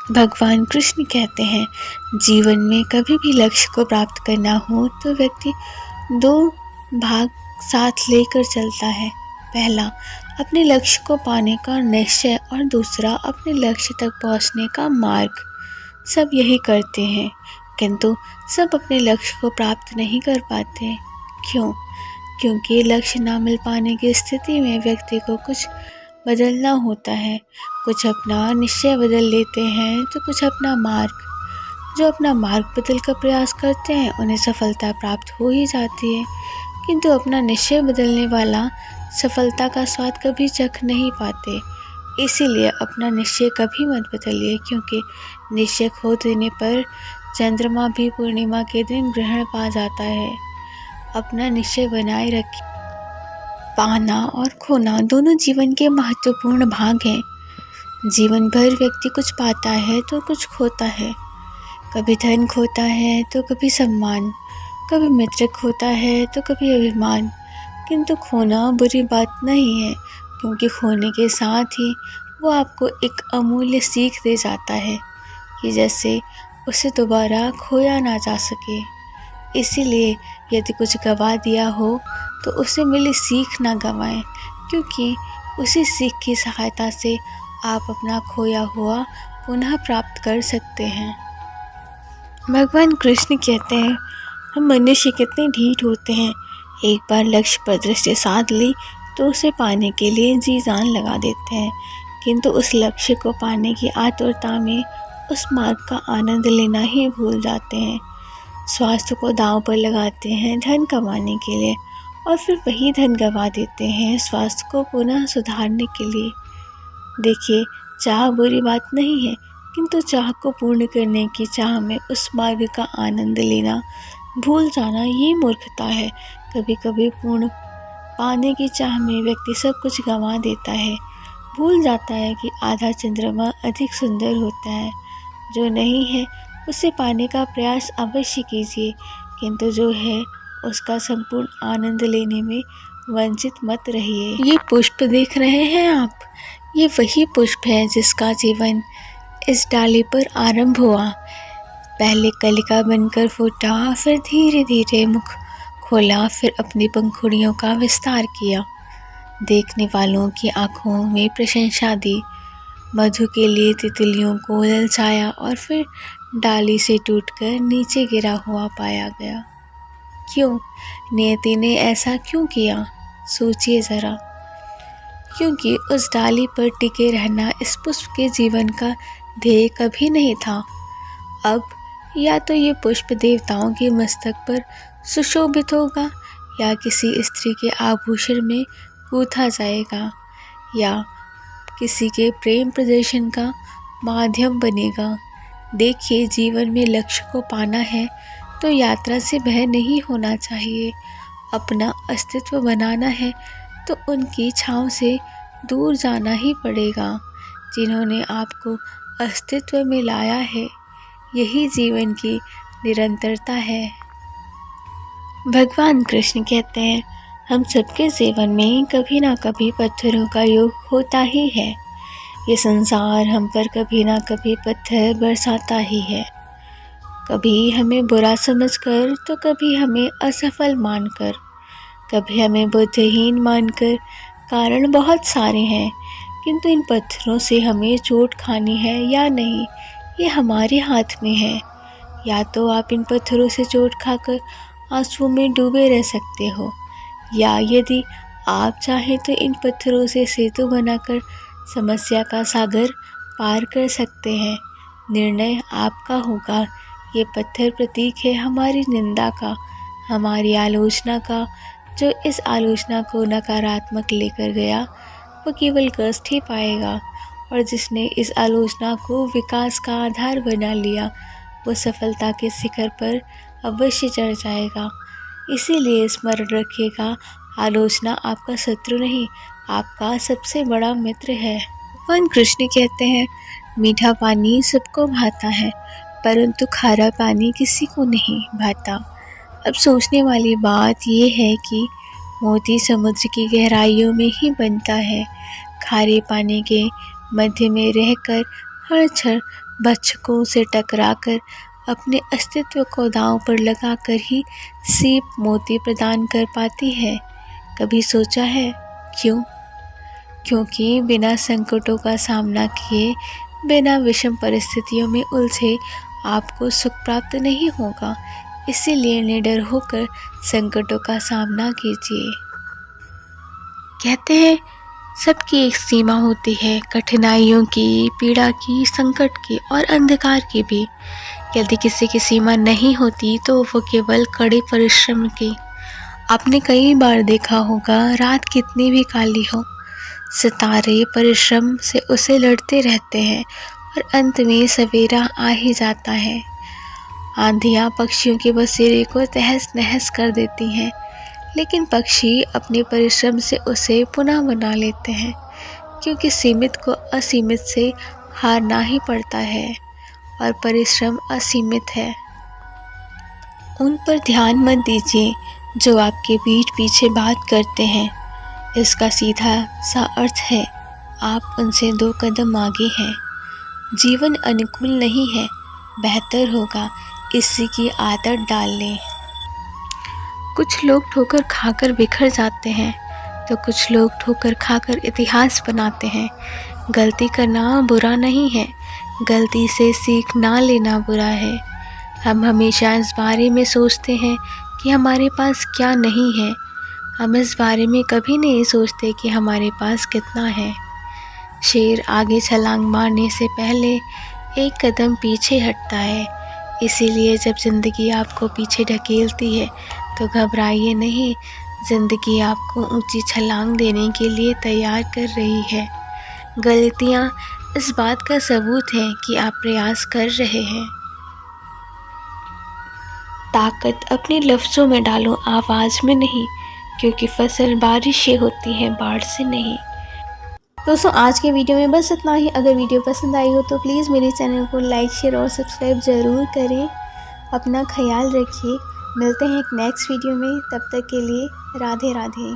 भगवान कृष्ण कहते हैं, जीवन में कभी भी लक्ष्य को प्राप्त करना हो तो व्यक्ति दो भाग साथ लेकर चलता है। पहला, अपने लक्ष्य को पाने का निश्चय, और दूसरा, अपने लक्ष्य तक पहुंचने का मार्ग। सब यही करते हैं, किंतु सब अपने लक्ष्य को प्राप्त नहीं कर पाते। क्यों? क्योंकि लक्ष्य न मिल पाने की स्थिति में व्यक्ति को कुछ बदलना होता है। कुछ अपना निश्चय बदल लेते हैं तो कुछ अपना मार्ग। जो अपना मार्ग बदल कर प्रयास करते हैं उन्हें सफलता प्राप्त हो ही जाती है, किंतु अपना निश्चय बदलने वाला सफलता का स्वाद कभी चख नहीं पाते। इसीलिए अपना निश्चय कभी मत बदलिए, क्योंकि निश्चय खो देने पर चंद्रमा भी पूर्णिमा के दिन ग्रहण पा जाता है। अपना निश्चय बनाए रखिए। पाना और खोना दोनों जीवन के महत्वपूर्ण भाग हैं। जीवन भर व्यक्ति कुछ पाता है तो कुछ खोता है। कभी धन खोता है तो कभी सम्मान, कभी मित्र खोता है तो कभी अभिमान। किंतु खोना बुरी बात नहीं है, क्योंकि खोने के साथ ही वो आपको एक अमूल्य सीख दे जाता है कि जैसे उसे दोबारा खोया ना जा सके। इसीलिए यदि कुछ गवा दिया हो तो उससे मिली सीख ना गंवाएं, क्योंकि उसी सीख की सहायता से आप अपना खोया हुआ पुनः प्राप्त कर सकते हैं। भगवान कृष्ण कहते हैं, हम मनुष्य कितने ढीठ होते हैं। एक बार लक्ष्य पर दृष्टि साध ली तो उसे पाने के लिए जी जान लगा देते हैं, किंतु उस लक्ष्य को पाने की आतुरता में उस मार्ग का आनंद लेना ही भूल जाते हैं। स्वास्थ्य को दांव पर लगाते हैं धन कमाने के लिए, और फिर वही धन गंवा देते हैं स्वास्थ्य को पुनः सुधारने के लिए। देखिए, चाह बुरी बात नहीं है, किंतु चाह को पूर्ण करने की चाह में उस मार्ग का आनंद लेना भूल जाना ये मूर्खता है। कभी कभी पूर्ण पाने की चाह में व्यक्ति सब कुछ गंवा देता है। भूल जाता है कि आधा चंद्रमा अधिक सुंदर होता है। जो नहीं है उसे पाने का प्रयास अवश्य कीजिए, किंतु जो है उसका संपूर्ण आनंद लेने में वंचित मत रहिए। ये पुष्प देख रहे हैं आप, ये वही पुष्प है जिसका जीवन इस डाली पर आरंभ हुआ। पहले कलिका बनकर फूटा, फिर धीरे धीरे मुख खोला, फिर अपनी पंखुड़ियों का विस्तार किया। देखने वालों की आंखों में प्रशंसा दी, मधु के लिए तितलियों को ललचाया, और फिर डाली से टूटकर नीचे गिरा हुआ पाया गया। क्यों? नियति ने ऐसा क्यों किया? सोचिए ज़रा। क्योंकि उस डाली पर टिके रहना इस पुष्प के जीवन का ध्येय कभी नहीं था। अब या तो ये पुष्प देवताओं के मस्तक पर सुशोभित होगा, या किसी स्त्री के आभूषण में गूंथा जाएगा, या किसी के प्रेम प्रदर्शन का माध्यम बनेगा। देखिए, जीवन में लक्ष्य को पाना है तो यात्रा से भय नहीं होना चाहिए। अपना अस्तित्व बनाना है तो उनकी छाँव से दूर जाना ही पड़ेगा जिन्होंने आपको अस्तित्व में लाया है। यही जीवन की निरंतरता है। भगवान कृष्ण कहते हैं, हम सबके जीवन में कभी ना कभी पत्थरों का योग होता ही है। ये संसार हम पर कभी ना कभी पत्थर बरसाता ही है। कभी हमें बुरा समझकर तो कभी हमें असफल मानकर, कभी हमें बुद्धिहीन मानकर। कारण बहुत सारे हैं, किंतु इन पत्थरों से हमें चोट खानी है या नहीं, ये हमारे हाथ में है। या तो आप इन पत्थरों से चोट खाकर आंसुओं में डूबे रह सकते हो, या यदि आप चाहें तो इन पत्थरों से सेतु बनाकर समस्या का सागर पार कर सकते हैं। निर्णय आपका होगा। ये पत्थर प्रतीक है हमारी निंदा का, हमारी आलोचना का। जो इस आलोचना को नकारात्मक लेकर गया वो केवल कष्ट ही पाएगा, और जिसने इस आलोचना को विकास का आधार बना लिया वो सफलता के शिखर पर अवश्य चढ़ जाएगा। इसीलिए स्मरण रखिएगा, आलोचना आपका शत्रु नहीं, आपका सबसे बड़ा मित्र है। भगवान कृष्ण कहते हैं, मीठा पानी सबको भाता है, परंतु खारा पानी किसी को नहीं भाता। अब सोचने वाली बात यह है कि मोती समुद्र की गहराइयों में ही बनता है। खारे पानी के मध्य में रहकर हर क्षण भक्षकों से टकराकर अपने अस्तित्व को दांव पर लगाकर ही सीप मोती प्रदान कर पाती है। कभी सोचा है क्यों? क्योंकि बिना संकटों का सामना किए, बिना विषम परिस्थितियों में उलझे आपको सुख प्राप्त नहीं होगा। इसीलिए निडर होकर संकटों का सामना कीजिए। कहते हैं सबकी एक सीमा होती है, कठिनाइयों की, पीड़ा की, संकट की और अंधकार की भी। यदि किसी की सीमा नहीं होती तो वो केवल कड़े परिश्रम की। आपने कई बार देखा होगा, रात कितनी भी काली हो, सितारे परिश्रम से उसे लड़ते रहते हैं और अंत में सवेरा आ ही जाता है। आंधियाँ पक्षियों के बसेरे को तहस नहस कर देती हैं, लेकिन पक्षी अपने परिश्रम से उसे पुनः बना लेते हैं, क्योंकि सीमित को असीमित से हारना ही पड़ता है और परिश्रम असीमित है। उन पर ध्यान मत दीजिए जो आपके पीठ पीछे बात करते हैं। इसका सीधा सा अर्थ है आप उनसे 2 कदम आगे हैं। जीवन अनुकूल नहीं है, बेहतर होगा इसी की आदत डाल लें। कुछ लोग ठोकर खाकर बिखर जाते हैं तो कुछ लोग ठोकर खाकर इतिहास बनाते हैं। गलती करना बुरा नहीं है, गलती से सीख ना लेना बुरा है। हम हमेशा इस बारे में सोचते हैं कि हमारे पास क्या नहीं है। हम इस बारे में कभी नहीं सोचते कि हमारे पास कितना है। शेर आगे छलांग मारने से पहले 1 कदम पीछे हटता है। इसीलिए जब ज़िंदगी आपको पीछे ढकेलती है तो घबराइए नहीं, ज़िंदगी आपको ऊंची छलांग देने के लिए तैयार कर रही है। गलतियाँ इस बात का सबूत है कि आप प्रयास कर रहे हैं। ताकत अपने लफ्ज़ों में डालो, आवाज़ में नहीं, क्योंकि फसल बारिश से होती है, बाढ़ से नहीं। दोस्तों आज के वीडियो में बस इतना ही। अगर वीडियो पसंद आई हो तो प्लीज़ मेरे चैनल को लाइक, शेयर और सब्सक्राइब ज़रूर करें। अपना ख्याल रखिए। मिलते हैं एक नेक्स्ट वीडियो में, तब तक के लिए राधे राधे।